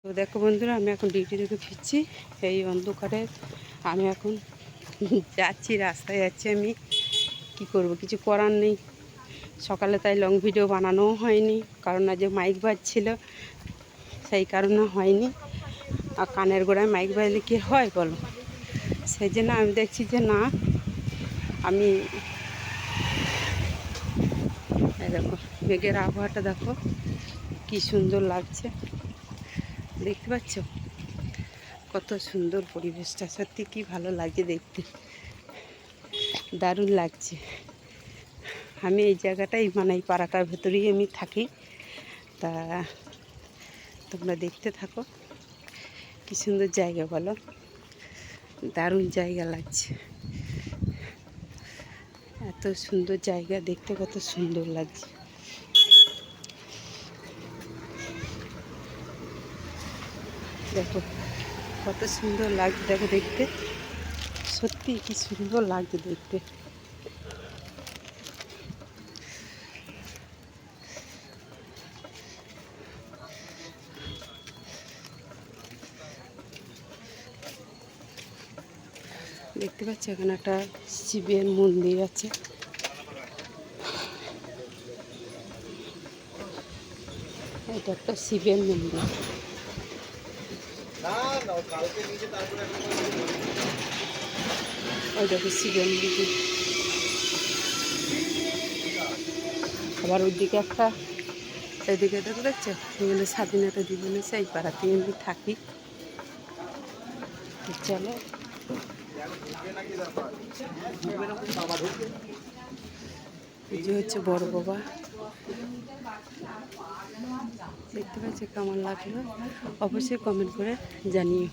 তো দেখো বন্ধুরা, আমি এখন ডিউটি থেকে ফিরছি এই অন্ধকারে। আমি এখন যাচ্ছি, রাস্তায় যাচ্ছি। আমি কি করব, কিছু করার নেই। সকালে তাই লং ভিডিও বানানোও হয়নি, কারণ আজ মাইক বাজছিল, সেই কারণে হয়নি। আর কানের গোড়ায় মাইক বাজলে কি হয় বলো? সেই জন্য আমি দেখছি যে না, আমি দেখো মেঘের আবহাওয়াটা দেখো কি সুন্দর লাগছে, দেখতে পাচ্ছ কত সুন্দর পরিবেশটা। সত্যি কি ভালো লাগছে দেখতে, দারুণ লাগছে। আমি এই জায়গাটাই মানে এই পাড়াটার ভেতরেই আমি থাকি। তা তোমরা দেখতে থাকো, কি সুন্দর জায়গা বলো, দারুণ জায়গা লাগছে। এত সুন্দর জায়গা, দেখতে কত সুন্দর লাগছে। দেখো কত সুন্দর লাগছে, দেখো দেখতে, সত্যি কি সুন্দর লাগছে দেখতে। দেখতে পাচ্ছি এখানে একটা শিবের মন্দির আছে। এটা একটা শিবের মন্দির। ওই দেখো শিবের মন্দির। আবার ওইদিকে একটা, এইদিকে দেখো, দেখছো এখানে স্বাধীনতা দিবসে সেই পাড়াতেই আমি থাকি। চলো, এই যে হচ্ছে বড় বাবা। দেখতে পাচ্ছি, কেমন লাগলো অবশ্যই কমেন্ট করে জানিও।